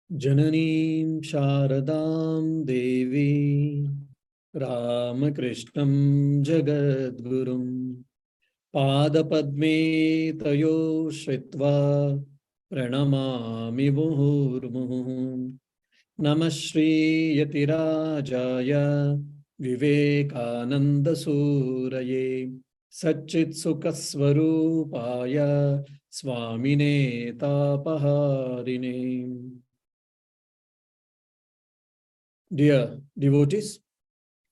Jananim Sharadam Devi Ramakrishnam Jagadgurum Padapadme Tayo Shritva Pranamami Muhurmuhum Namah Shri Yatirajaya Vivekananda Suraye Satchit Sukaswarupaya Swamine Tapaharine. Dear devotees,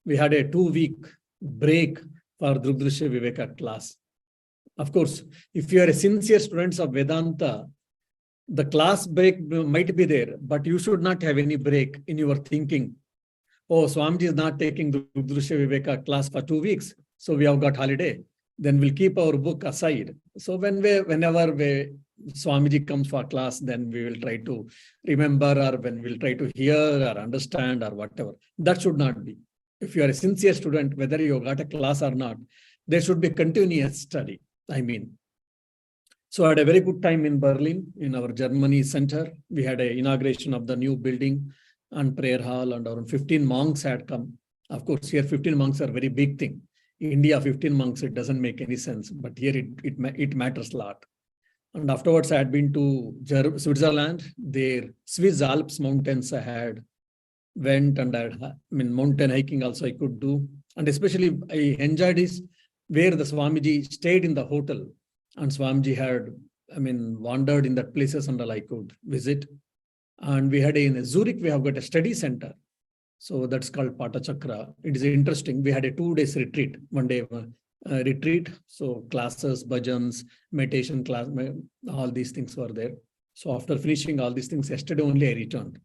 we had a 2-week break for Drik Drishya Viveka class. Of course, if you are a sincere student of Vedanta, the class break might be there, but you should not have any break in your thinking. Oh, Swamiji is not taking Drik Drishya Viveka class for 2 weeks, so we have got holiday. Then we'll keep our book aside. So whenever Swamiji comes for class, then we will try to remember, or when we'll try to hear or understand or whatever. That should not be. If you are a sincere student, whether you got a class or not, there should be continuous study. So I had a very good time in Berlin, in our Germany center. We had an inauguration of the new building and prayer hall, and around 15 monks had come. Of course, here 15 monks are a very big thing. In India, 15 monks, it doesn't make any sense, but here it matters a lot. And afterwards, I had been to Switzerland. Their Swiss Alps mountains I had went, and mountain hiking also I could do. And especially I enjoyed this where the Swamiji stayed in the hotel, and Swamiji had, wandered in that places and all I could visit. And we had in Zurich, we have got a study center. So that's called Pata Chakra. It is interesting. We had a 2 days retreat, 1 day retreat. So classes, bhajans, meditation class, all these things were there. So after finishing all these things, yesterday only I returned.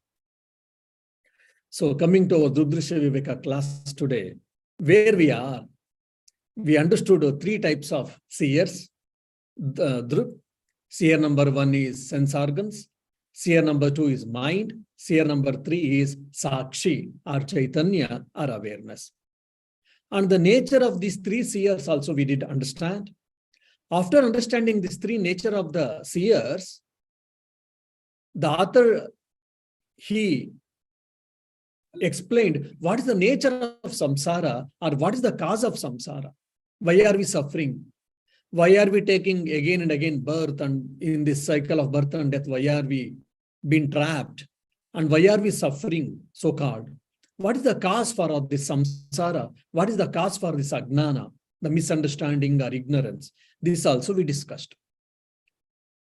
So coming to our Drik Drishya Viveka class today, where we are, we understood 3 types of seers. Drik, seer number 1 is sense organs. Seer number 2 is mind. Seer number 3 is Sakshi or Chaitanya or awareness. And the nature of these 3 seers also we did understand. After understanding these 3 nature of the seers, the author, he explained what is the nature of samsara, or what is the cause of samsara. Why are we suffering? Why are we taking again and again birth, and in this cycle of birth and death, why are we being trapped? And why are we suffering, so-called? What is the cause for all this samsara? What is the cause for this ajnana, the misunderstanding or ignorance? This also we discussed.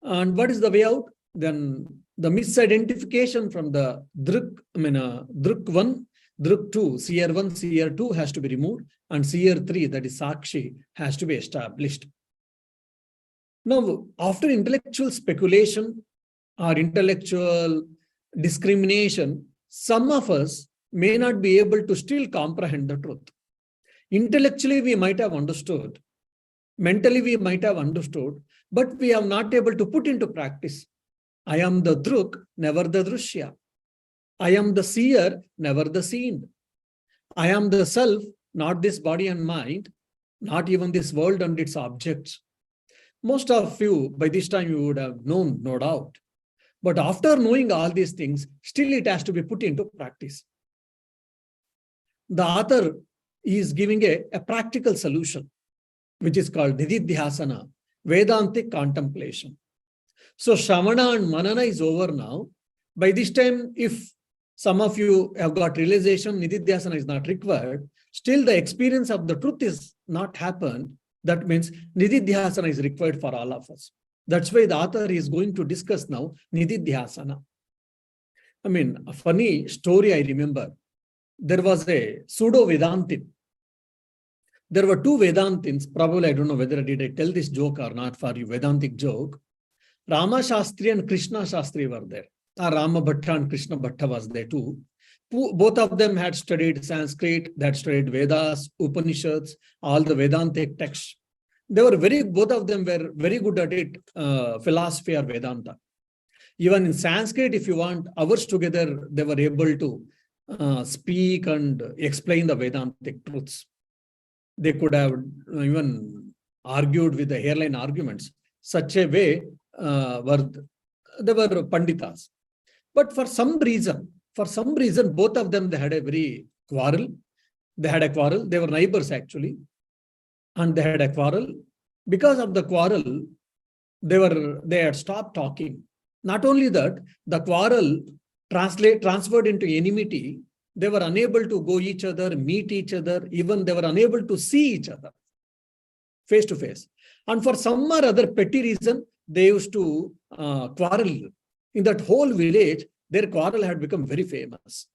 And what is the way out? Then the misidentification from the Drik 1, Drik 2, Seer 1, Seer 2 has to be removed, and Seer 3, that is Sakshi, has to be established. Now, after intellectual speculation or intellectual discrimination, some of us may not be able to still comprehend the truth. Intellectually, we might have understood. Mentally, we might have understood, but we are not able to put into practice. I am the Drik, never the Drishya. I am the seer, never the seen. I am the self, not this body and mind, not even this world and its objects. Most of you, by this time, you would have known, no doubt. But after knowing all these things, still it has to be put into practice. The author is giving a practical solution, which is called Nididhyasana, Vedantic contemplation. So Shravana and Manana is over now. By this time, if some of you have got realization Nididhyasana is not required, still the experience of the truth is not happened. That means Nididhyasana is required for all of us. That's why the author is going to discuss now Nididhyasana. A funny story I remember. There was a pseudo-Vedantin. There were 2 Vedantins. Probably, I don't know whether did I tell this joke or not for you, Vedantic joke. Rama Shastri and Krishna Shastri were there. Rama Bhatta and Krishna Bhatta was there too. Both of them had studied Sanskrit, they had studied Vedas, Upanishads, all the Vedantic texts. Both of them were very good at it, philosophy or Vedanta. Even in Sanskrit, if you want, hours together, they were able to speak and explain the Vedantic truths. They could have even argued with the hairline arguments. Such a way, they were Panditas. But for some reason, both of them, they had a very quarrel. They had a quarrel. They were neighbors actually. And they had a quarrel. Because of the quarrel, they had stopped talking. Not only that, the quarrel transferred into enmity. They were unable to go each other, meet each other. Even they were unable to see each other face to face. And for some or other petty reason, they used to quarrel. In that whole village, their quarrel had become very famous.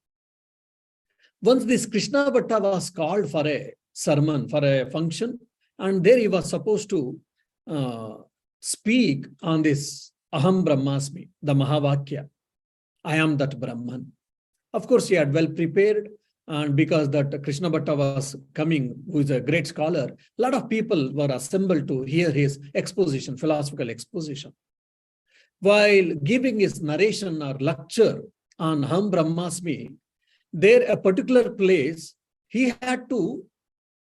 Once this Krishna Bhatta was called for a sermon, for a function, and there he was supposed to speak on this Aham Brahmasmi, the Mahavakya. I am that Brahman. Of course, he had well prepared, and because that Krishna Bhatta was coming, who is a great scholar, a lot of people were assembled to hear his exposition, philosophical exposition. While giving his narration or lecture on Aham Brahmasmi, there a particular place, he had to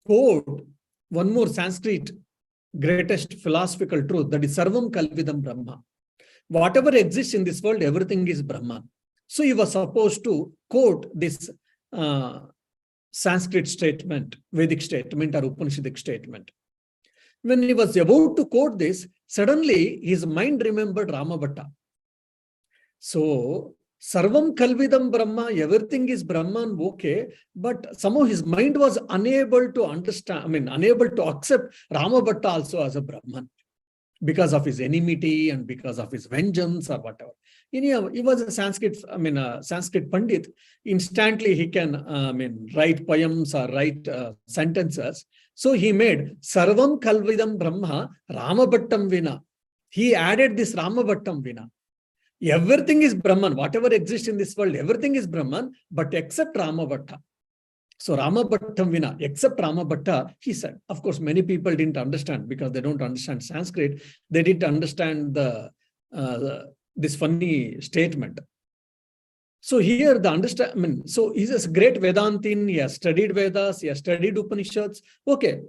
quote one more Sanskrit greatest philosophical truth, that is Sarvam Kalvidam Brahma. Whatever exists in this world, everything is Brahman. So he was supposed to quote this Sanskrit statement, Vedic statement or Upanishadic statement. When he was about to quote this, suddenly his mind remembered Ramabhatta. So, Sarvam Kalvidam Brahma, everything is Brahman, okay, but somehow his mind was unable to understand, unable to accept Ramabhatta also as a Brahman because of his enmity and because of his vengeance or whatever. Anyhow, he was a Sanskrit, Sanskrit Pandit. Instantly he can, write poems or write sentences. So he made Sarvam Kalvidam Brahma Ramabhattam Vina. He added this Ramabhattam Vina. Everything is Brahman. Whatever exists in this world, everything is Brahman, but except Ramabhatta. So Ramabhattam Vina, except Ramabhatta, he said. Of course, many people didn't understand because they don't understand Sanskrit. They didn't understand this funny statement. So here the so he's a great Vedantin. He has studied Vedas. He has studied Upanishads. Okay,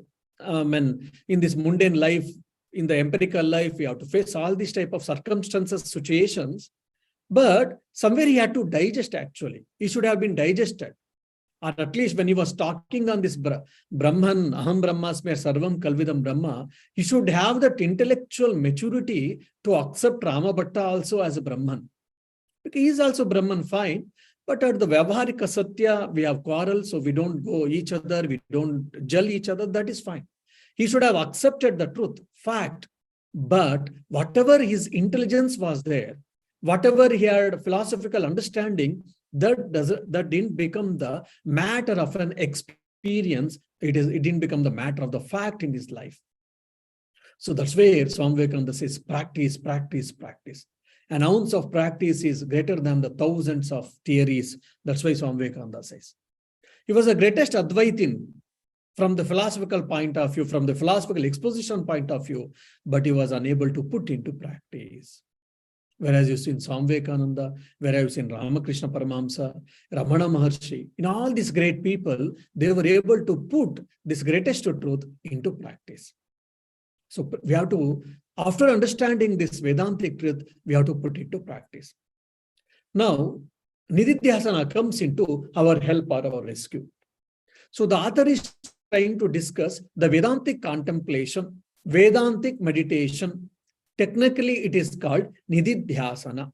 in this mundane life, in the empirical life, we have to face all these type of circumstances, situations, but somewhere he had to digest actually. He should have been digested. Or at least when he was talking on this Brahman, Aham Brahmasmi, Sarvam Kalvidam Brahma, he should have that intellectual maturity to accept Ramabhatta also as a Brahman. Because he is also Brahman, fine, but at the Vyavaharika Satya, we have quarrels, so we don't go each other, we don't judge each other, that is fine. He should have accepted the truth, fact, but whatever his intelligence was there, whatever he had philosophical understanding, that didn't become the matter of an experience. It didn't become the matter of the fact in his life. So that's where Swami Vivekananda says, practice, practice, practice. An ounce of practice is greater than the thousands of theories. That's why Swami Vivekananda says. He was the greatest Advaitin from the philosophical point of view, from the philosophical exposition point of view, but he was unable to put into practice. Whereas you see in Swami Vivekananda, whereas you see in Ramakrishna Paramahamsa, Ramana Maharshi, in all these great people, they were able to put this greatest truth into practice. So we have to, after understanding this Vedantic truth, we have to put it to practice. Now, Nididhyasana comes into our help or our rescue. So the author is trying to discuss the Vedantic contemplation, Vedantic meditation. Technically, it is called Nididhyasana.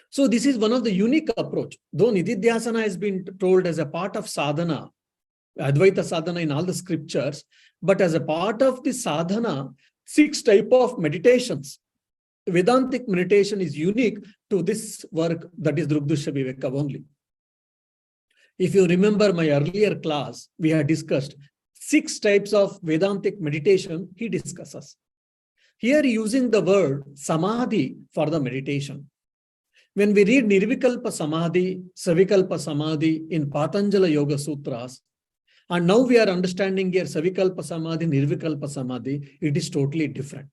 So this is one of the unique approach. Though Nididhyasana has been told as a part of sadhana, Advaita sadhana in all the scriptures, but as a part of the sadhana, 6 types of meditations. Vedantic meditation is unique to this work, that is Drik Drishya Viveka only. If you remember my earlier class, we had discussed 6 types of Vedantic meditation he discusses. Here using the word samadhi for the meditation. When we read Nirvikalpa Samadhi, Savikalpa Samadhi in Patanjala Yoga Sutras, and now we are understanding here Savikalpa Samadhi, Nirvikalpa Samadhi, it is totally different.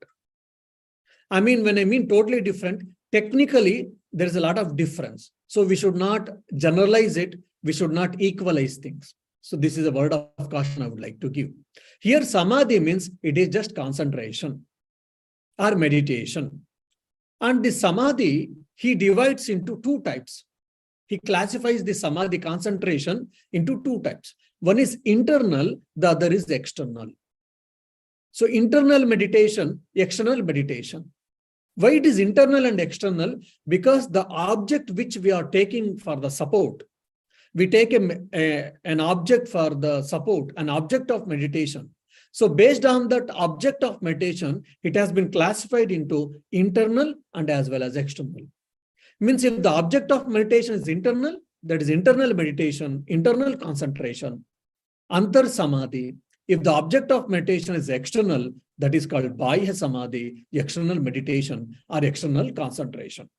When I mean totally different, technically there is a lot of difference. So we should not generalize it, we should not equalize things. So this is a word of caution I would like to give. Here Samadhi means it is just concentration or meditation. And the Samadhi he divides into two types. He classifies the samadhi concentration into two types. One is internal, the other is external. So internal meditation, external meditation. Why it is internal and external? Because the object which we are taking for the support, we take an object for the support, an object of meditation. So based on that object of meditation, it has been classified into internal and as well as external. Means if the object of meditation is internal, that is internal meditation, internal concentration, antar samadhi. If the object of meditation is external, that is called bahya samadhi, external meditation or external concentration.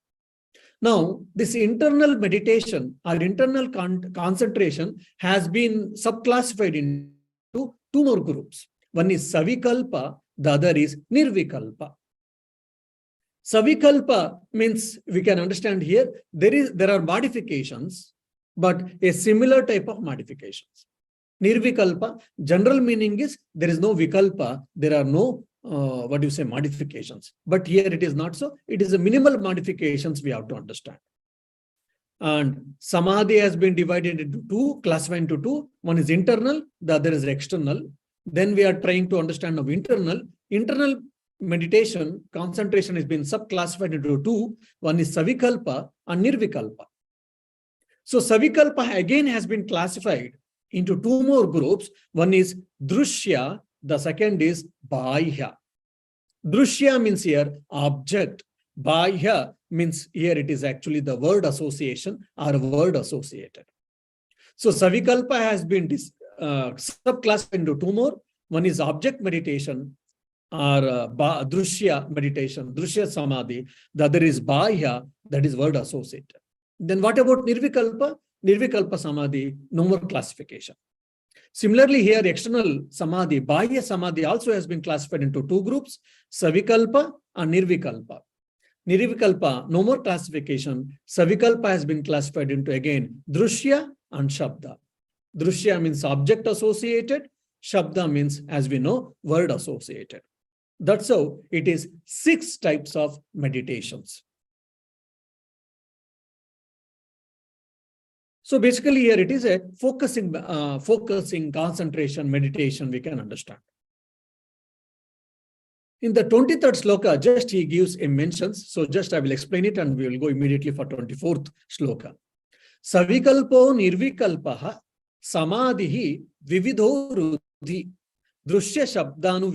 Now, this internal meditation or internal concentration has been subclassified into two more groups. One is savikalpa, the other is nirvikalpa. Savikalpa means we can understand here, there are modifications, but a similar type of modifications. Nirvikalpa, general meaning is there is no vikalpa, there are no modifications. But here it is not so. It is a minimal modifications we have to understand. And samadhi has been divided into two, classified into two. One is internal, the other is external. Then we are trying to understand of internal. Internal meditation, concentration has been subclassified into two. One is savikalpa and nirvikalpa. So savikalpa again has been classified into two more groups. One is drishya, the second is bahya. Drishya means here object. Bahya means here it is actually the word association or word associated. So savikalpa has been subclassified into two more. One is object meditation or drishya meditation, drishya samadhi. The other is bahya, that is word associated. Then what about nirvikalpa? Nirvikalpa samadhi, no more classification. Similarly, here external samadhi, bahya samadhi also has been classified into two groups, savikalpa and nirvikalpa. Nirvikalpa, no more classification. Savikalpa has been classified into again drishya and shabda. Drishya means object associated. Shabda means, as we know, word associated. That's how it is 6 types of meditations. So basically here it is a focusing, concentration, meditation we can understand. In the 23rd sloka, just he gives a mentions. So just I will explain it and we will go immediately for 24th sloka. Savikalpo nirvikalpaha samadhihi vividho rudhi drishya shabdanu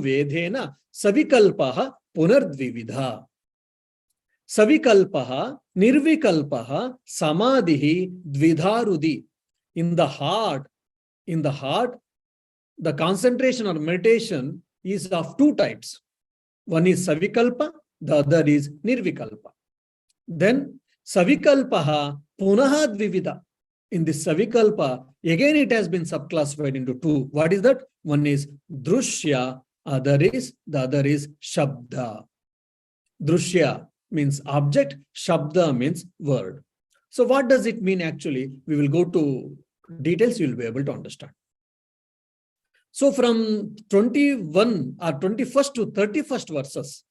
vedhena savikalpaha punardvividha. Savikalpaha nirvikalpaha samadhihi dvidharudhi. In the heart, the concentration or meditation is of two types. One is savikalpa, the other is nirvikalpa. Then savikalpaha punaha dvivida. In this savikalpa, again it has been subclassified into two. What is that? One is drishya, the other is shabda. Drishya means object, shabda means word. So what does it mean actually? We will go to details, you will be able to understand. So from 21 or 21st to 31st verses,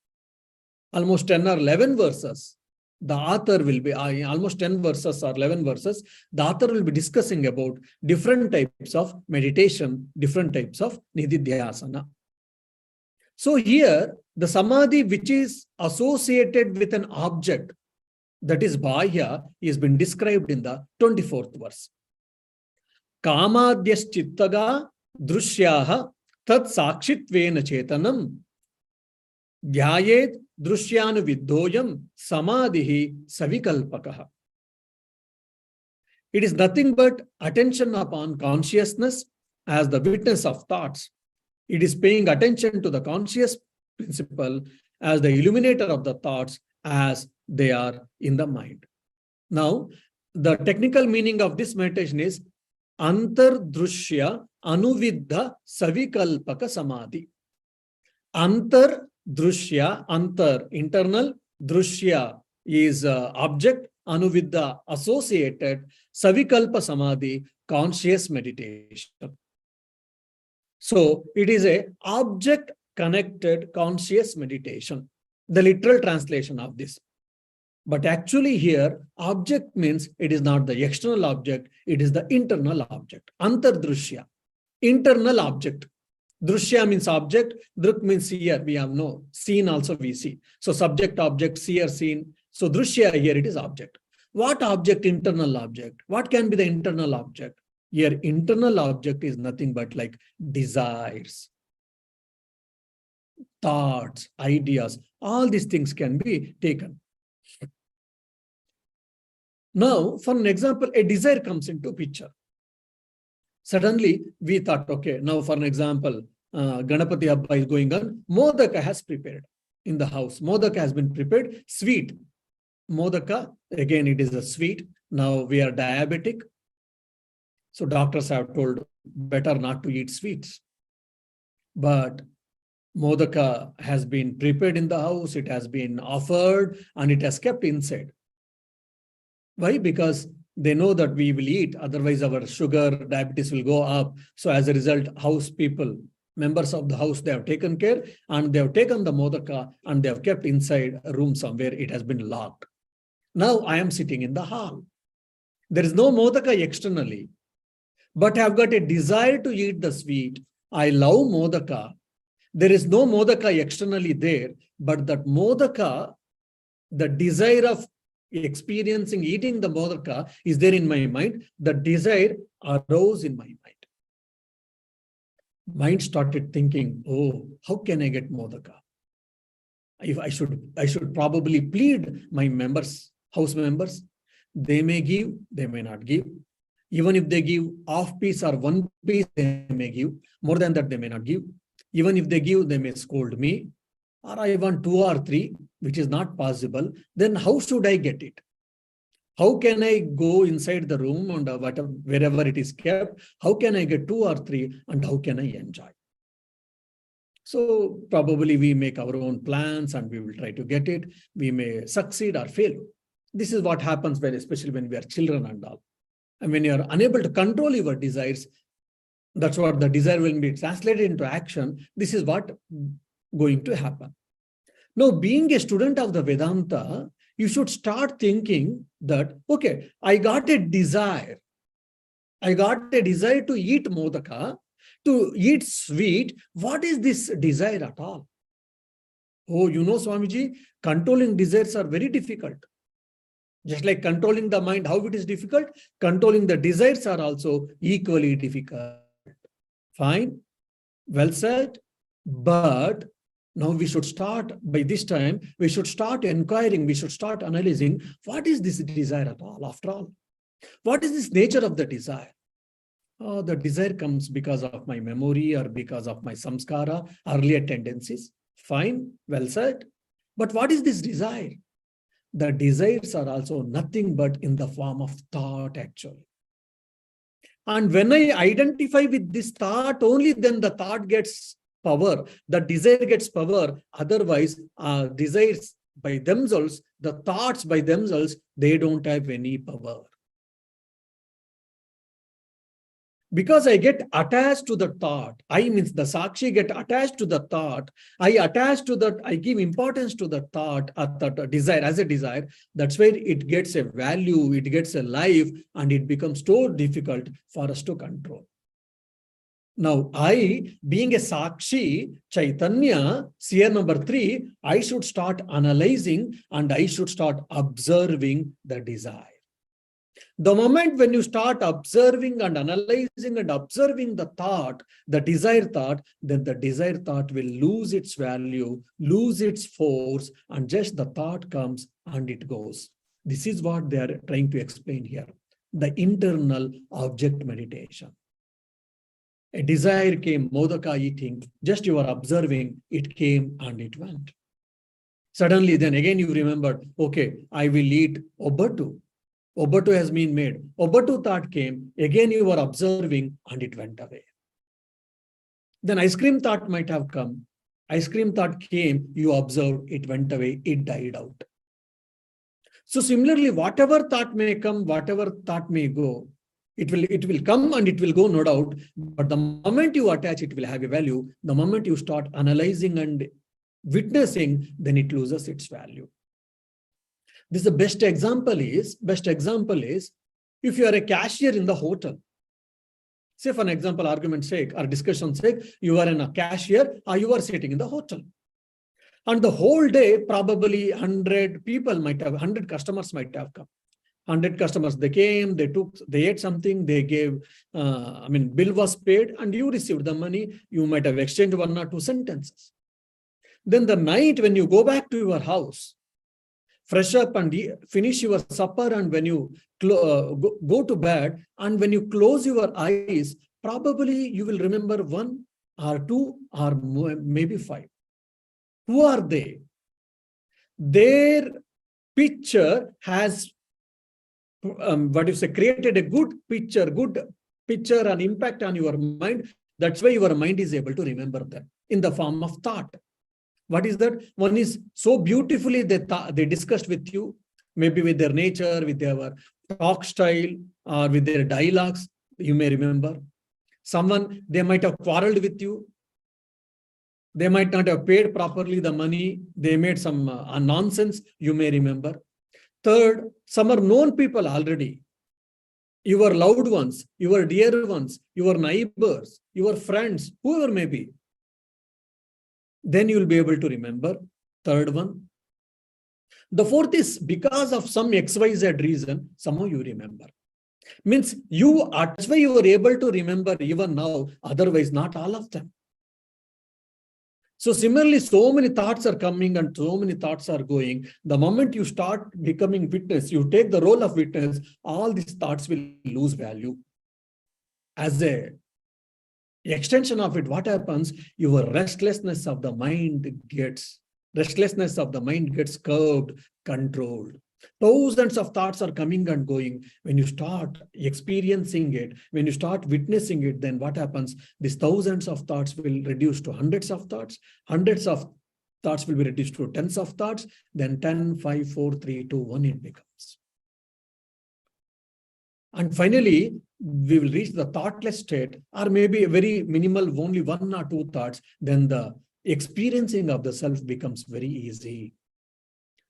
almost 10 or 11 verses, the author will be, almost 10 verses or 11 verses, the author will be discussing about different types of meditation, different types of nididhyasana. So here, the samadhi which is associated with an object, that is bahya, has been described in the 24th verse. Kamadhyas chittaga drishyaha tat sakshitvena chetanam dhyayet drishyanu viddoyam samadhihi savikalpakaha. It is nothing but attention upon consciousness as the witness of thoughts. It is paying attention to the conscious principle as the illuminator of the thoughts as they are in the mind. Now, the technical meaning of this meditation is Antardrushya Anuviddha Savikalpaka Samadhi. Antardrushya, antar, internal, drushya is object, anuviddha, associated, savikalpa samadhi, conscious meditation. So it is a object connected conscious meditation. the literal translation of this. But actually here, object means it is not the external object, it is the internal object. Antardrishya, internal object. Drishya means object, Drik means seer, we have no, seen also we see. So subject, object, seer, seen. So Drishya here it is object. What object? Internal object. What can be the internal object? Here internal object is nothing but like desires, thoughts, ideas, all these things can be taken. Now, for an example, a desire comes into picture. Suddenly, we thought, okay, now for an example, Ganapati Abba is going on. Modaka has prepared in the house. Modaka has been prepared. Sweet. Modaka, again, it is a sweet. Now we are diabetic. So doctors have told better not to eat sweets. But Modaka has been prepared in the house. It has been offered and it has kept inside. Why? Because they know that we will eat, otherwise our sugar, diabetes will go up. So as a result, house people, members of the house, they have taken care and they have taken the modaka and they have kept inside a room somewhere. It has been locked. Now I am sitting in the hall. There is no modaka externally, but I have got a desire to eat the sweet. I love modaka. There is no modaka externally there, but that modaka, the desire of experiencing eating the modaka is there in my mind. The desire arose in my mind. Mind started thinking, oh, how can I get modaka? If I should probably plead my members, house members. They may give, they may not give. Even if they give half piece or 1 piece, they may give. More than that, they may not give. Even if they give, they may scold me. Or I want 2 or 3, which is not possible. Then how should I get it? How can I go inside the room and wherever it is kept? How can I get 2 or 3 and how can I enjoy? So probably we make our own plans and we will try to get it. We may succeed or fail. This is what happens when, especially when we are children and all. And when you are unable to control your desires, that's what the desire will be translated into action. This is what going to happen. Now, being a student of the Vedanta, you should start thinking that, okay, I got a desire. I got a desire to eat modaka, to eat sweet. What is this desire at all? Oh, you know, Swamiji, controlling desires are very difficult. Just like controlling the mind, how it is difficult, controlling the desires are also equally difficult. Fine, well said, but now we should start, by this time, we should start inquiring, we should start analyzing, what is this desire at all, after all? What is this nature of the desire? Oh, the desire comes because of my memory or because of my samskara, earlier tendencies. Fine, well said. But what is this desire? The desires are also nothing but in the form of thought, actually. And when I identify with this thought, only then the thought gets power, the desire gets power. Otherwise, desires by themselves, the thoughts by themselves, they don't have any power. Because I get attached to the thought, I means the Sakshi get attached to the thought, I attach to that, I give importance to the thought, that desire as a desire, that's where it gets a value, it gets a life, and it becomes so difficult for us to control. Now, I, being a Sakshi, Chaitanya, seer number 3, I should start analyzing and I should start observing the desire. The moment when you start observing and analyzing and observing the thought, the desire thought, then the desire thought will lose its value, lose its force, and just the thought comes and it goes. This is what they are trying to explain here. The internal object meditation. A desire came, modaka eating, just you are observing, it came and it went. Suddenly, then again you remembered, okay, I will eat obatu. Obatu has been made. Obatu thought came, again you were observing and it went away. Then ice cream thought might have come. Ice cream thought came, you observed, it went away, it died out. So similarly, whatever thought may come, whatever thought may go, it will come and it will go, no doubt. But the moment you attach, it will have a value. The moment you start analyzing and witnessing, then it loses its value. This the best example is if you are a cashier in the hotel. Say for an example, argument's sake or discussion's sake, you are a cashier or you are sitting in the hotel. And the whole day, probably 100 people might have, 100 customers might have come. 100 customers, they came, they ate something, they gave, bill was paid and you received the money. You might have exchanged 1 or 2 sentences. Then the night when you go back to your house, fresh up and finish your supper, and when you go to bed, and when you close your eyes, probably you will remember 1 or 2 or maybe 5. Who are they? Their picture has created a good picture and impact on your mind. That's why your mind is able to remember them in the form of thought. What is that? One is so beautifully they discussed with you, maybe with their nature, with their talk style, or with their dialogues, you may remember. Someone, they might have quarreled with you. They might not have paid properly the money. They made some nonsense, you may remember. Third, some are known people already. Your loved ones, your dear ones, your neighbors, your friends, whoever may be. Then you will be able to remember. Third one. The fourth is because of some XYZ reason, somehow you remember. Means that's why you are able to remember even now, otherwise not all of them. So similarly, so many thoughts are coming and so many thoughts are going. The moment you start becoming witness, you take the role of witness, all these thoughts will lose value. As a extension of it, what happens? Your restlessness of the mind gets curbed, controlled. Thousands of thoughts are coming and going. When you start experiencing it, when you start witnessing it, then what happens? These thousands of thoughts will reduce to hundreds of thoughts. Hundreds of thoughts will be reduced to tens of thoughts. Then 10, 5, 4, 3, 2, 1 it becomes. And finally, we will reach the thoughtless state, or maybe a very minimal, only 1 or 2 thoughts. Then the experiencing of the self becomes very easy.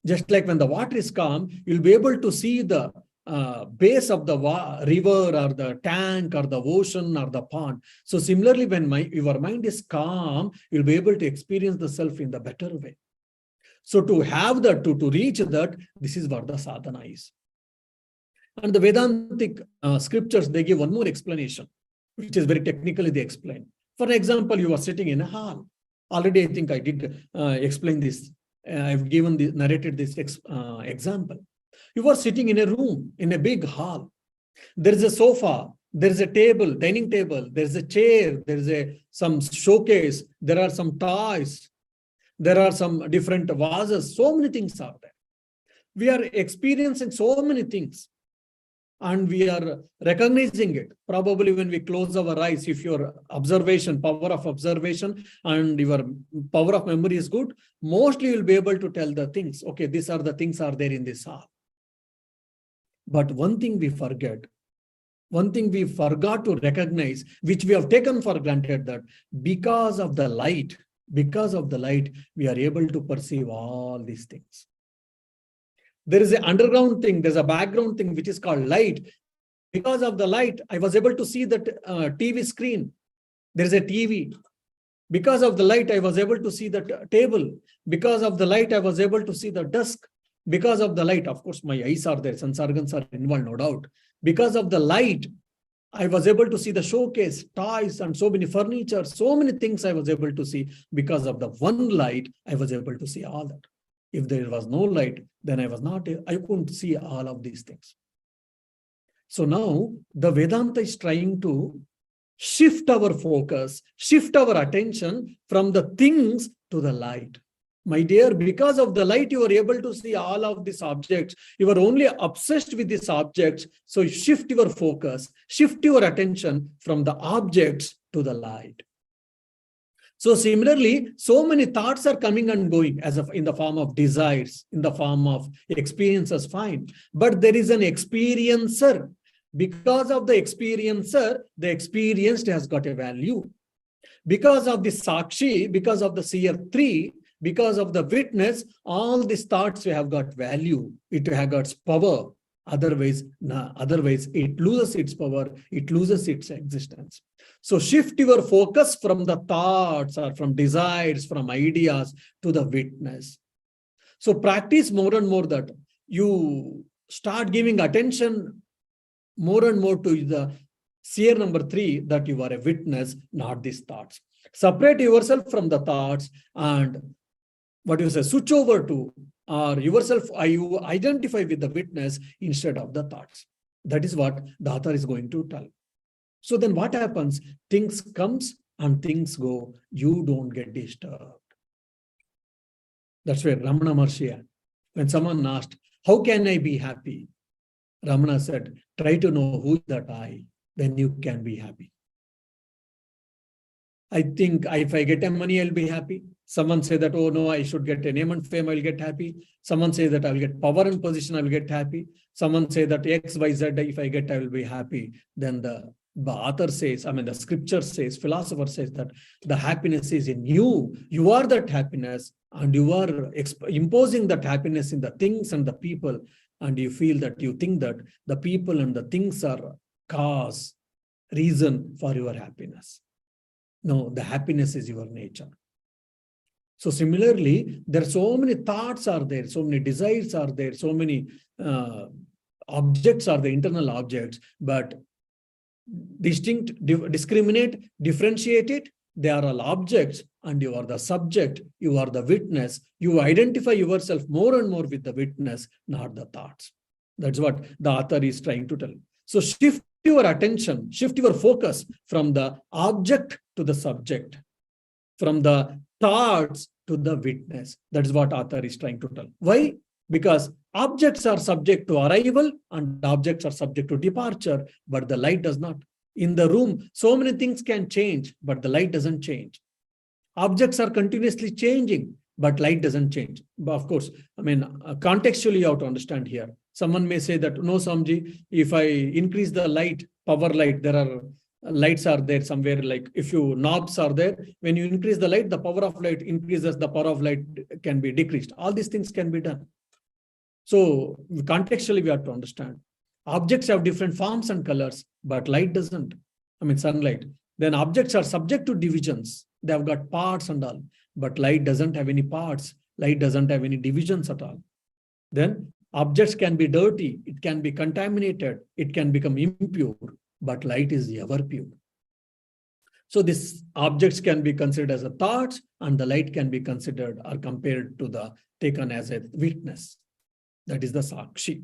Just like when the water is calm, you'll be able to see the base of the river or the tank or the ocean or the pond. So similarly, when your mind is calm, you'll be able to experience the self in the better way. So to have that, to reach that, this is what the sadhana is. And the Vedantic scriptures, they give one more explanation, which is very technically they explain. For example, you are sitting in a hall. Already, I think I did explain this. I've narrated this example. You are sitting in a room, in a big hall. There is a sofa, there is a table, dining table, there is a chair, there is some showcase, there are some toys, there are some different vases, so many things are there. We are experiencing so many things. And we are recognizing it. Probably when we close our eyes, if your power of observation and your power of memory is good, mostly you'll be able to tell the things. Okay, these are the things are there in this hall. But one thing we forgot to recognize, which we have taken for granted, that because of the light, we are able to perceive all these things. There is an underground thing, there's a background thing which is called light. Because of the light, I was able to see that TV screen. There is a TV. Because of the light, I was able to see the table. Because of the light, I was able to see the desk. Because of the light, of course, my eyes are there, sense organs are involved, no doubt. Because of the light, I was able to see the showcase, toys, and so many furniture, so many things I was able to see. Because of the one light, I was able to see all that. If there was no light, then I couldn't see all of these things. So now the Vedanta is trying to shift our focus, shift our attention from the things to the light. My dear, because of the light, you are able to see all of these objects. You are only obsessed with these objects. So shift your focus, shift your attention from the objects to the light. So similarly, so many thoughts are coming and going in the form of desires, in the form of experiences, fine. But there is an experiencer. Because of the experiencer, the experienced has got a value. Because of the Sakshi, because of the seer 3, Because of the witness, all these thoughts have got value. It has got power. Otherwise, it loses its power. It loses its existence. So shift your focus from the thoughts or from desires, from ideas to the witness. So practice more and more that you start giving attention more and more to the seer number 3, that you are a witness, not these thoughts. Separate yourself from the thoughts and switch over to, or yourself, you identify with the witness instead of the thoughts. That is what the author is going to tell. So then what happens? Things comes and things go. You don't get disturbed. That's where Ramana Maharshi, when someone asked, how can I be happy? Ramana said, try to know who is that I, then you can be happy. I think if I get money, I'll be happy. Someone say that, oh no, I should get a name and fame, I'll get happy. Someone say that I will get power and position, I will get happy. Someone say that X, Y, Z, if I get, I will be happy. Then the author says, the scripture says, philosopher says that the happiness is in you. You are that happiness, and you are imposing that happiness in the things and the people. And you feel that, you think that the people and the things are cause, reason for your happiness. No, the happiness is your nature. So similarly, there are so many thoughts are there, so many desires are there, so many objects are the internal objects, but discriminate, differentiate it. They are all objects, and you are the subject, you are the witness. You identify yourself more and more with the witness, not the thoughts. That's what the author is trying to tell. So shift your attention, shift your focus from the object to the subject, from the thoughts to the witness. That's what author is trying to tell. Why? Because objects are subject to arrival and objects are subject to departure, but the light does not. In the room, so many things can change, but the light doesn't change. Objects are continuously changing, but light doesn't change. But of course, contextually you have to understand here. Someone may say that, no, Swamiji, if I increase the light, power light, there are lights are there somewhere, like if you knobs are there, when you increase the light, the power of light increases, the power of light can be decreased. All these things can be done. So contextually we have to understand. Objects have different forms and colors, but light doesn't. Sunlight. Then objects are subject to divisions. They have got parts and all, but light doesn't have any parts. Light doesn't have any divisions at all. Then objects can be dirty, it can be contaminated, it can become impure, but light is ever pure. So these objects can be considered as a thought, and the light can be considered or compared to the taken as a witness. That is the Sakshi.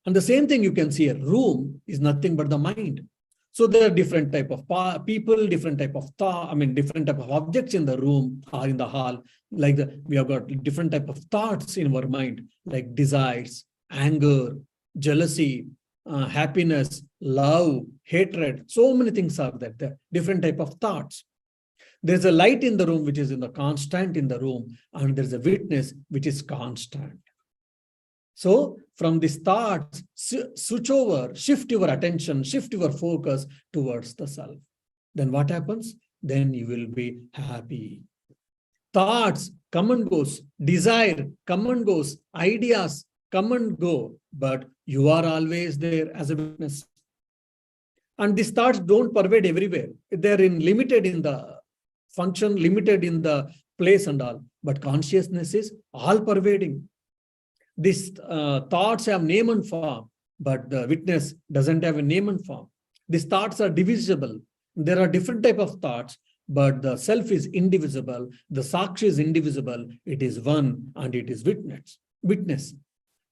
And the same thing you can see, a room is nothing but the mind. So there are different type of people, different type of thought, different type of objects in the room or in the hall. Like we have got different type of thoughts in our mind, like desires, anger, jealousy, happiness, love, hatred. So many things are there. Different type of thoughts. There's a light in the room which is in the constant in the room, and there's a witness which is constant. So from these thoughts, switch over, shift your attention, shift your focus towards the self. Then what happens? Then you will be happy. Thoughts come and goes, desire come and goes, ideas come and go, but you are always there as a witness. And these thoughts don't pervade everywhere. They're limited in the function, limited in the place and all, but consciousness is all pervading. These thoughts have name and form, but the witness doesn't have a name and form. These thoughts are divisible. There are different type of thoughts, but the self is indivisible. The Sakshi is indivisible. It is one, and it is witness.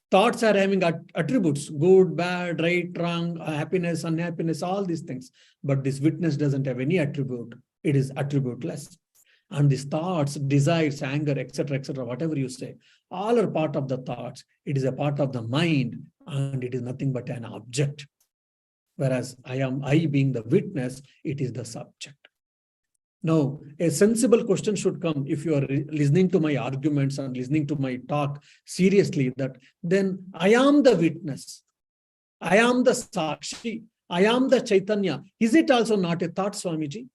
Thoughts are having attributes, good, bad, right, wrong, happiness, unhappiness, all these things. But this witness doesn't have any attribute. It is attributeless. And these thoughts, desires, anger, etc., whatever you say, all are part of the thoughts. It is a part of the mind, and it is nothing but an object. Whereas I being the witness, it is the subject. Now, a sensible question should come if you are listening to my arguments and listening to my talk seriously, that then I am the witness. I am the Sakshi. I am the Chaitanya. Is it also not a thought, Swamiji?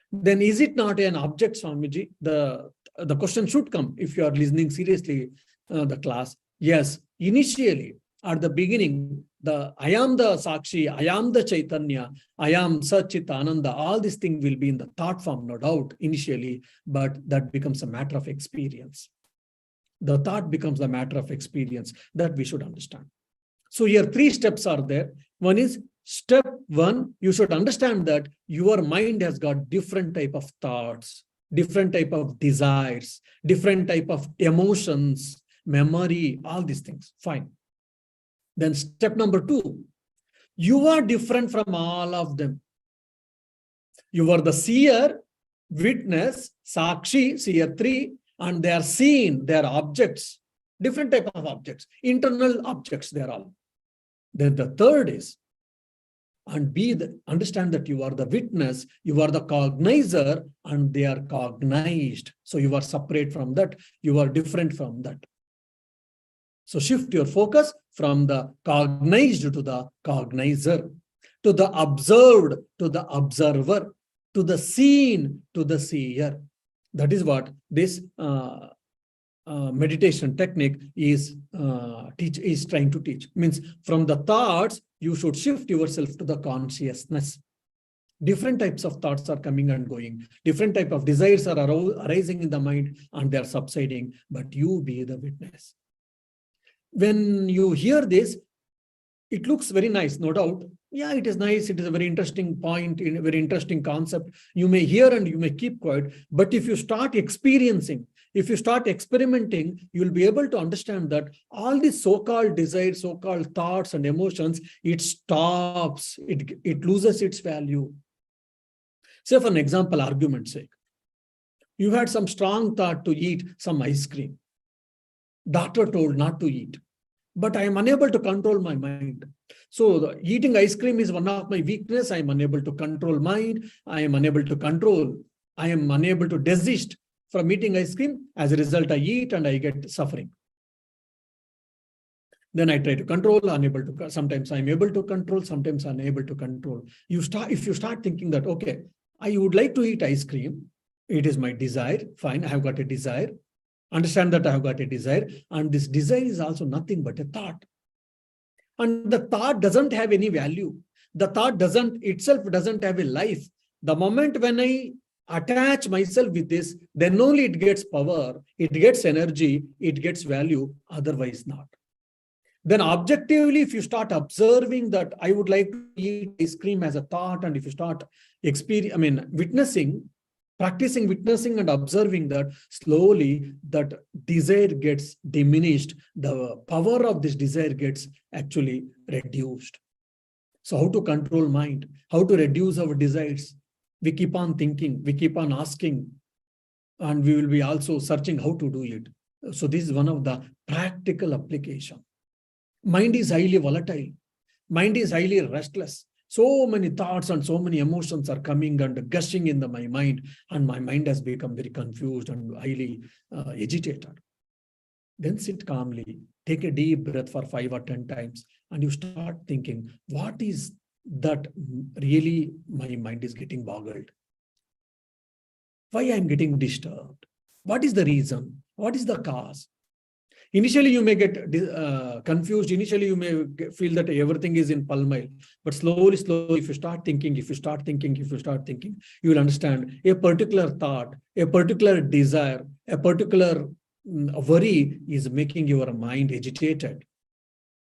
Then is it not an object, Swamiji? The the question should come if you are listening seriously the class. Yes, initially at the beginning, I am the Sakshi, I am the Chaitanya, I am Satchit Ananda, all these things will be in the thought form, no doubt, initially, but that becomes a matter of experience. The thought becomes a matter of experience that we should understand. So here 3 steps are there. One is, step 1, you should understand that your mind has got different type of thoughts, different type of desires, different type of emotions, memory, all these things. Fine. Then step number 2, you are different from all of them. You are the seer, witness, Sakshi, seer 3, and they are seen, they are objects, different type of objects, internal objects, they are all. Then the third is, and understand that you are the witness, you are the cognizer, and they are cognized. So you are separate from that, you are different from that. So shift your focus from the cognized to the cognizer, to the observed to the observer, to the seen to the seer. That is what this meditation technique is trying to teach. Means from the thoughts, you should shift yourself to the consciousness. Different types of thoughts are coming and going. Different type of desires are arising in the mind and they are subsiding, but you be the witness. When you hear this, it looks very nice, no doubt. Yeah, it is nice. It is a very interesting point, a very interesting concept. You may hear and you may keep quiet. But if you start experiencing, if you start experimenting, you will be able to understand that all these so-called desires, so-called thoughts and emotions, it stops. It loses its value. Say for an example, argument's sake. You had some strong thought to eat some ice cream. Doctor told not to eat, but I am unable to control my mind. So eating ice cream is one of my weakness. I am unable to control mind. I am unable to control. I am unable to desist from eating ice cream. As a result, I eat and I get suffering. Then I try to control, unable to. Sometimes I'm able to control, sometimes unable to control. If you start thinking that, okay, I would like to eat ice cream. It is my desire. Fine, I have got a desire. Understand that I have got a desire, and this desire is also nothing but a thought. And the thought doesn't have any value. The thought itself doesn't have a life. The moment when I attach myself with this, then only it gets power, it gets energy, it gets value, otherwise not. Then objectively, if you start observing that I would like to eat ice cream as a thought, and if you start witnessing, practicing witnessing and observing that, slowly that desire gets diminished. The power of this desire gets actually reduced. So how to control mind? How to reduce our desires? We keep on thinking, we keep on asking, and we will be also searching how to do it. So this is one of the practical application. Mind is highly volatile. Mind is highly restless. So many thoughts and so many emotions are coming and gushing in my mind, and my mind has become very confused and highly agitated. Then sit calmly, take a deep breath for 5 or 10 times, and you start thinking, what is that really my mind is getting boggled? Why I am getting disturbed? What is the reason? What is the cause? Initially, you may get confused. Initially, you may feel that everything is in pulmile. But slowly, if you start thinking, you will understand a particular thought, a particular desire, a particular worry is making your mind agitated,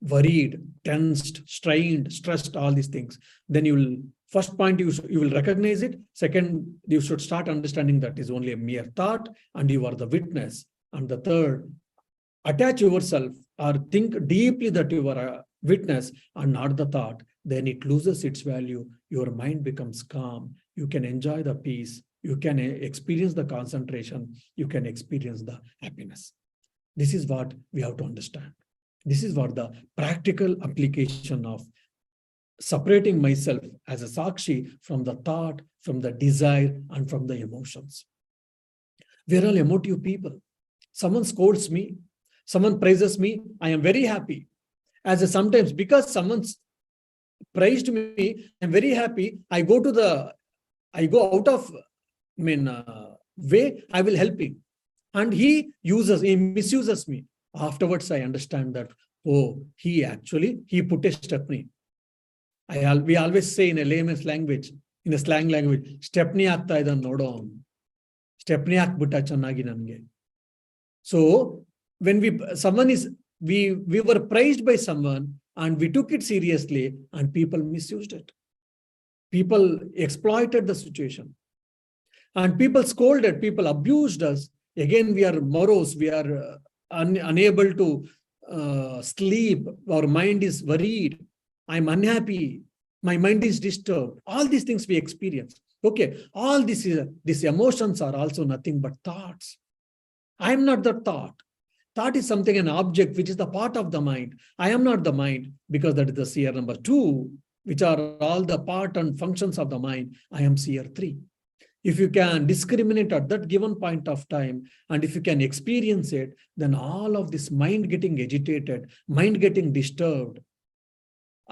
worried, tensed, strained, stressed, all these things. Then first point, you will recognize it. Second, you should start understanding that is only a mere thought and you are the witness. And the third, attach yourself or think deeply that you are a witness and not the thought. Then it loses its value. Your mind becomes calm. You can enjoy the peace. You can experience the concentration. You can experience the happiness. This is what we have to understand. This is what the practical application of separating myself as a Sakshi from the thought, from the desire, and from the emotions. We are all emotive people. Someone scolds me, someone praises me, I am very happy. Sometimes because someone's praised me, I'm very happy. I go out of way, I will help him. And he misuses me. Afterwards, I understand that, oh, he put a stepney. We always say in a layman's language, in a slang language, stepney ಆಗ್ತಾ ಇದ್ದಾನೆ ನೋಡೋ, stepney ಹಾಕ್ಬಿಟ್ಟ ಚೆನ್ನಾಗಿ ನನಗೆ. So when we were praised by someone and we took it seriously, and people misused it. People exploited the situation. And people scolded, people abused us. Again, we are morose, we are unable to sleep, our mind is worried, I'm unhappy, my mind is disturbed. All these things we experience. Okay, all these emotions are also nothing but thoughts. I am not the thought. Thought is something, an object, which is the part of the mind. I am not the mind, because that is the seer number 2, which are all the part and functions of the mind. I am seer 3. If you can discriminate at that given point of time, and if you can experience it, then all of this mind getting agitated, mind getting disturbed,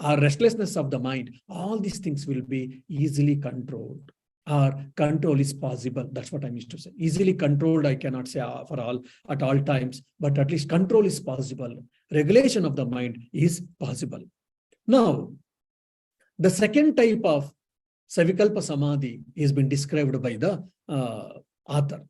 or restlessness of the mind, all these things will be easily controlled. Or control is possible. That's what I used to say. Easily controlled, I cannot say for all at all times, but at least control is possible. Regulation of the mind is possible. Now, the second type of Savikalpa Samadhi has been described by the author.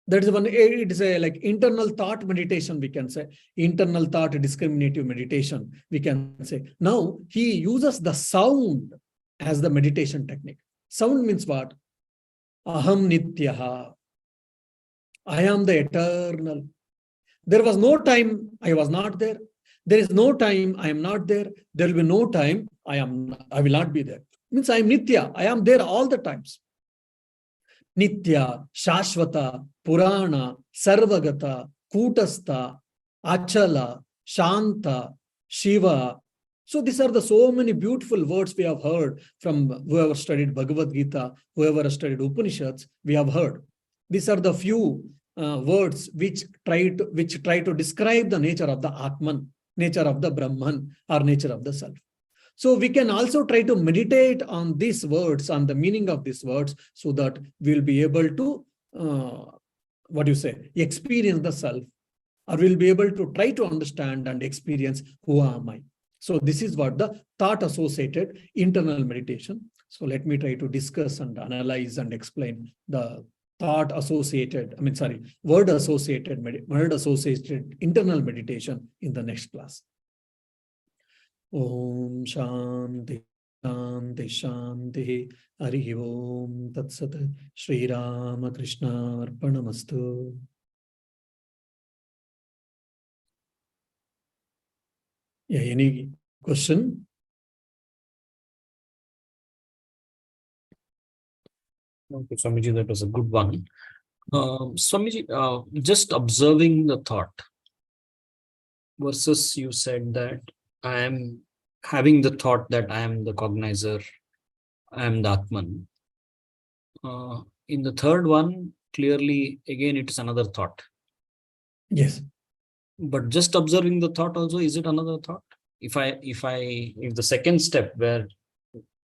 That is one, it is a like internal thought meditation, we can say. Internal thought discriminative meditation, we can say. Now, he uses the sound as the meditation technique. Sound means what? Aham nityaha. I am the eternal. There was no time I was not there. There is no time I am not there. There will be no time I will not be there. Means I am nitya. I am there all the times. Nitya, Shashvata, Purana, Sarvagata, Kutastha, Achala, Shanta, Shiva. So these are the so many beautiful words we have heard from whoever studied Bhagavad Gita, whoever studied Upanishads, we have heard. These are the few words which try to describe the nature of the Atman, nature of the Brahman, or nature of the self. So we can also try to meditate on these words, on the meaning of these words, so that we will be able to, experience the self, or we'll be able to try to understand and experience who am I. So this is what the thought-associated internal meditation. So let me try to discuss and analyze and explain the word-associated internal meditation in the next class. Om Shanti Shanti Shanti Hari Om Tat Sat Shri Ramakrishna Arpanamastu. Yeah, any question? Okay, Swamiji, that was a good one. Swamiji, just observing the thought versus you said that I am having the thought that I am the cognizer, I am the Atman. In the third one, clearly, again, it is another thought. Yes. But just observing the thought also, is it another thought? If the second step where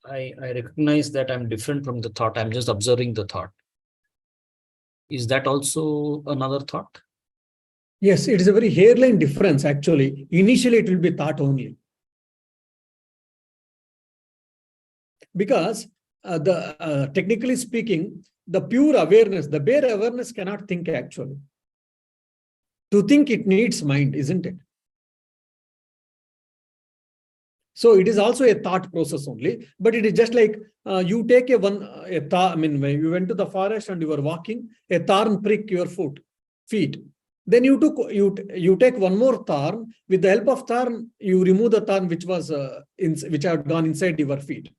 I recognize that I'm different from the thought, I'm just observing the thought, is that also another thought? Yes, it is a very hairline difference actually. Initially, it will be thought only. Because technically speaking, the pure awareness, the bare awareness cannot think actually. To think, it needs mind, isn't it? So it is also a thought process only, but it is just like you take you went to the forest and you were walking, a thorn prick your feet. Then you take one more thorn. With the help of thorn, you remove the thorn which had gone inside your feet.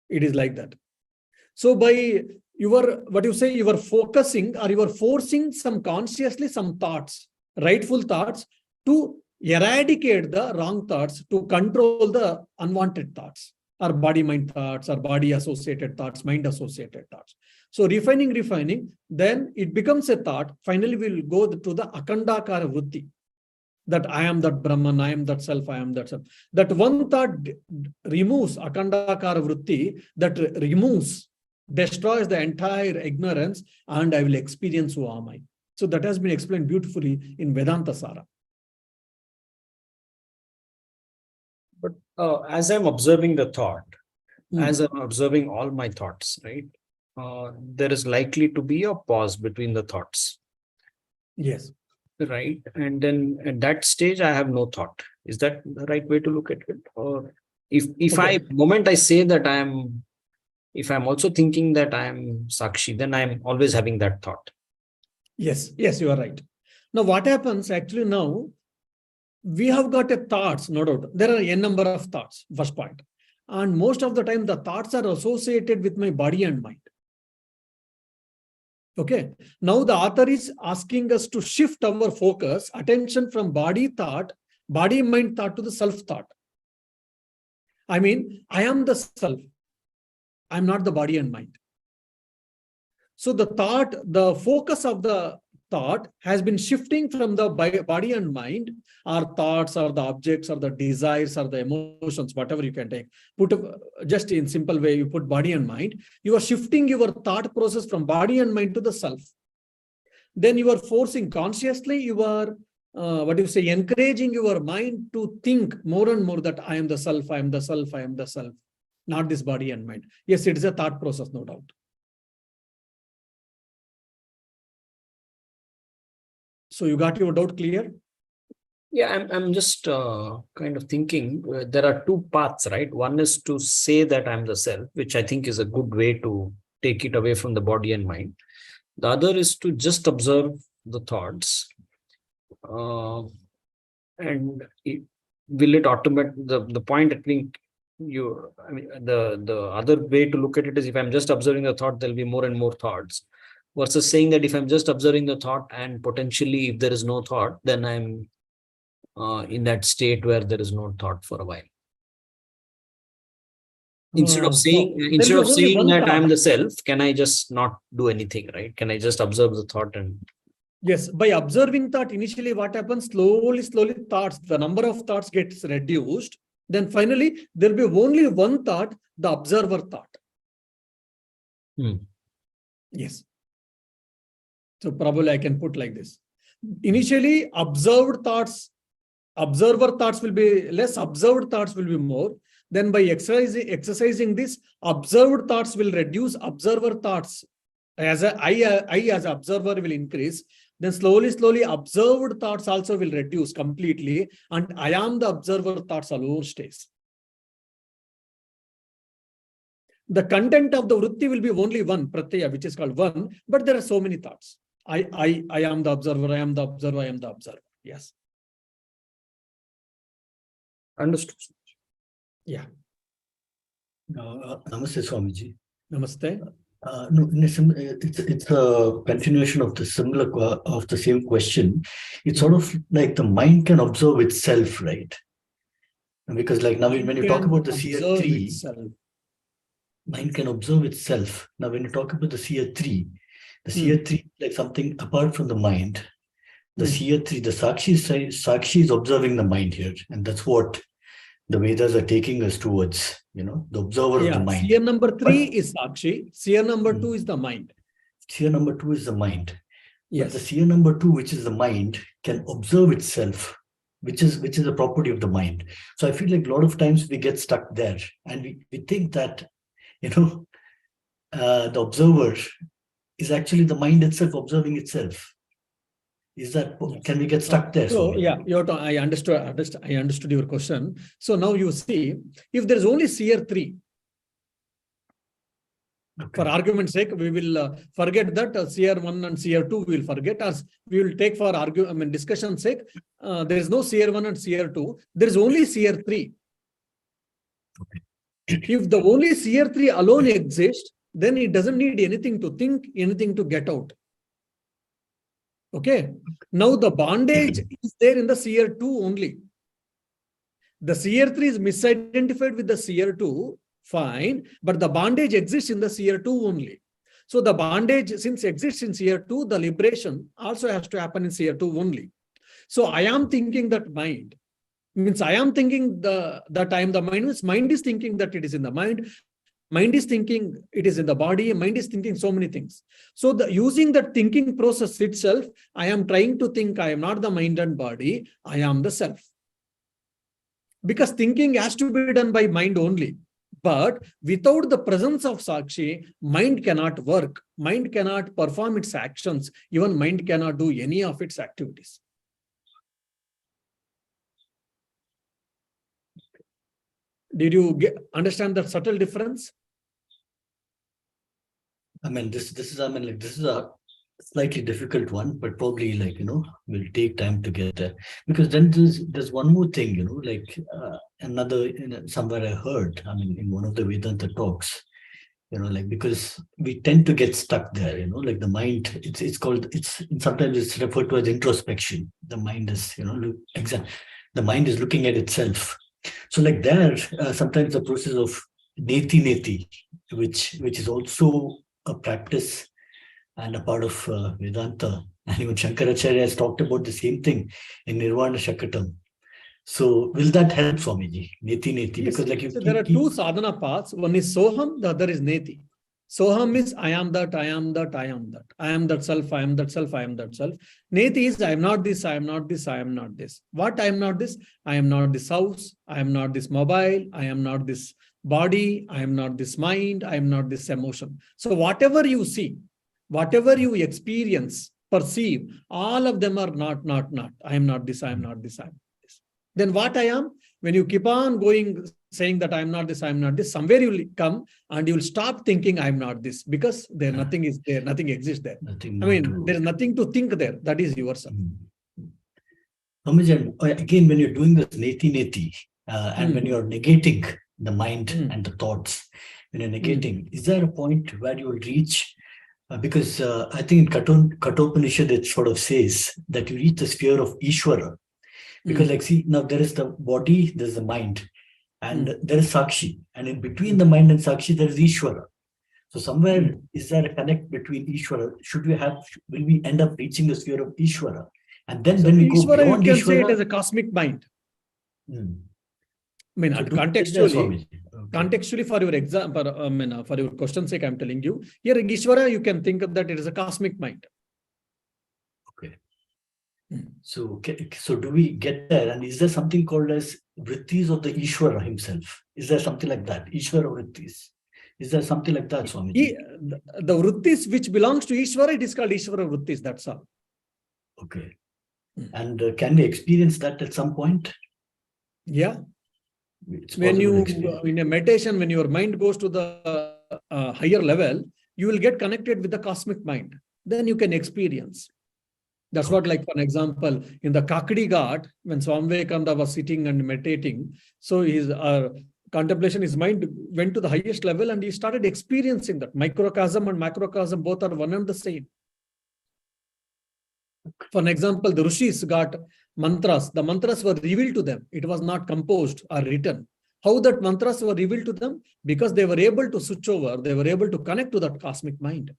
It is like that. So by you are focusing, or you are forcing consciously some thoughts, rightful thoughts, to eradicate the wrong thoughts, to control the unwanted thoughts, or body-mind thoughts, or body-associated thoughts, mind-associated thoughts. So refining, then it becomes a thought. Finally, we will go to the akandakara vritti, that I am that Brahman, I am that self, I am that self. That one thought removes akandakara vritti, destroys the entire ignorance, and I will experience who am I. So that has been explained beautifully in Vedanta Sara. But as I'm observing the thought, Hmm. as I'm observing all my thoughts, right? There is likely to be a pause between the thoughts, Yes. right? And then at that stage, I have no thought. Is that the right way to look at it? Or if Okay. moment I say that if I'm also thinking that I'm Sakshi, then I'm always having that thought. Yes, you are right. Now, what happens actually now, we have got a thoughts, no doubt. There are a number of thoughts, first point. And most of the time, the thoughts are associated with my body and mind. Okay. Now, the author is asking us to shift our focus, attention from body mind thought to the self thought. I mean, I am the self. I'm not the body and mind. So the focus of the thought has been shifting from the body and mind, or thoughts or the objects or the desires or the emotions, whatever you can take. Just in simple way, you put body and mind. You are shifting your thought process from body and mind to the self. Then you are forcing consciously, you are encouraging your mind to think more and more that I am the self, I am the self, I am the self, not this body and mind. Yes, it is a thought process, no doubt. So you got your doubt clear? Yeah, I'm just kind of thinking there are two paths, right? One is to say that I'm the self, which I think is a good way to take it away from the body and mind. The other is to just observe the thoughts. And will it automate the point? I think the other way to look at it is, if I'm just observing the thought, there'll be more and more thoughts, versus saying that if I'm just observing the thought and potentially if there is no thought, then I'm in that state where there is no thought for a while. Instead of saying that I'm the self, can I just not do anything, right? Can I just observe the thought? And yes, by observing thought, initially what happens, slowly thoughts, the number of thoughts gets reduced. Then finally, there'll be only one thought, the observer thought. Yes. So probably I can put like this. Initially, observer thoughts will be less, observed thoughts will be more. Then by exercising this, observed thoughts will reduce, observer thoughts I as observer will increase. Then slowly observed thoughts also will reduce completely, and I am the observer thoughts alone stays. The content of the vritti will be only one, pratyaya, which is called one, but there are so many thoughts. I am the observer, I am the observer, I am the observer. Yes. Understood. Yeah. Namaste, Swamiji. Namaste. No, it's a continuation of the same question. It's sort of like the mind can observe itself, right? Because like now when you talk about the seer 3, mind can observe itself. Now when you talk about the seer 3, the seer 3 like something apart from the mind. The seer 3, the Sakshi is observing the mind here, and that's what the Vedas are taking us towards, the observer of the mind. Seer number 3 is Sakshi. Seer number 2 is the mind. Seer number 2 is the mind. Yes. But the seer number 2, which is the mind, can observe itself, which is a property of the mind. So I feel like a lot of times we get stuck there, and we think that, the observer is actually the mind itself observing itself. Is that, can we get stuck there? So yeah, I understood your question. So now you see, if there is only seer 3, for argument's sake, we will forget that seer 1 and seer 2 we will forget, as we will take for discussion's sake. There is no seer 1 and seer 2. There is only seer 3. If the only seer 3 alone exists, then it doesn't need anything to think, anything to get out. Okay. Now the bondage is there in the seer 2 only. The seer 3 is misidentified with the seer 2, fine, but the bondage exists in the seer 2 only. So the bondage, since exists in seer 2, the liberation also has to happen in seer 2 only. So I am thinking that mind, means I am thinking that I am the mind, means mind is thinking that it is in the mind. Mind is thinking, it is in the body, mind is thinking so many things. So using that thinking process itself, I am trying to think I am not the mind and body, I am the self. Because thinking has to be done by mind only. But without the presence of Sakshi, mind cannot work. Mind cannot perform its actions. Even mind cannot do any of its activities. Did you understand that subtle difference? I mean, this is a slightly difficult one, but probably will take time to get there. Because then there's one more thing, another somewhere I heard, in one of the Vedanta talks, because we tend to get stuck there, the mind, sometimes it's referred to as introspection. The mind is, the mind is looking at itself. So sometimes the process of neti, which is also a practice and a part of Vedanta. And even Shankaracharya has talked about the same thing in Nirvana Shakatam. So will that help, Swamiji? Neti. Yes. Because So there are two sadhana paths. One is Soham, the other is Neti. Soham is I am that, I am that, I am that. I am that self, I am that self, I am that self. Neti is I am not this, I am not this, I am not this. What I am not this? I am not this house, I am not this mobile, I am not this body, I am not this mind, I am not this emotion. So whatever you see, whatever you experience, perceive, all of them are not. I am not this, I am not this, I am not this. Then what I am? When you keep on going, saying that I am not this, somewhere you will come and you will stop thinking I am not this, because there nothing is there, nothing exists there. There is nothing to think there. That is yourself. Again, when you're doing this neti, and when you're negating the mind and the thoughts, when you're negating, is there a point where you will reach? Because I think in Kathopanishad it sort of says that you reach the sphere of Ishvara. Because now there is the body, there's the mind, and there is Sakshi. And in between the mind and Sakshi, there is Ishvara. So somewhere, is there a connect between Ishvara? Will we end up reaching the sphere of Ishvara? And then when we go beyond you can Ishvara, say it as a cosmic mind. Contextually, contextually for your example, for your question's sake, I'm telling you, here Ishvara, you can think of that it is a cosmic mind. Okay. So do we get there? And is there something called as vrittis of the Ishvara himself? Is there something like that? Ishvara vrittis. Is there something like that, Swamiji? The vrittis which belongs to Ishvara, it is called Ishvara vrittis, that's all. Okay. And can we experience that at some point? Yeah. When you, in a meditation, when your mind goes to the higher level, you will get connected with the cosmic mind. Then you can experience. That's what, like, for example, in the Kakadi Ghat, when Swami Vivekananda was sitting and meditating, so his contemplation, his mind went to the highest level and he started experiencing that. Microcosm and macrocosm both are one and the same. For example, the Rishis got mantras. The mantras were revealed to them. It was not composed or written. How that mantras were revealed to them? Because they were able to switch over. They were able to connect to that cosmic mind.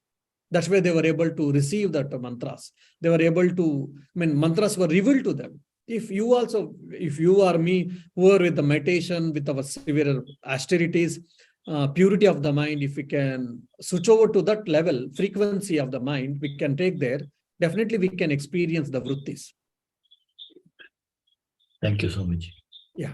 That's why they were able to receive that mantras. They were able to, mantras were revealed to them. If you or me, who are with the meditation, with our severe austerities, purity of the mind, if we can switch over to that level, frequency of the mind, we can take there, definitely we can experience the vrittis. Thank you so much. Yeah.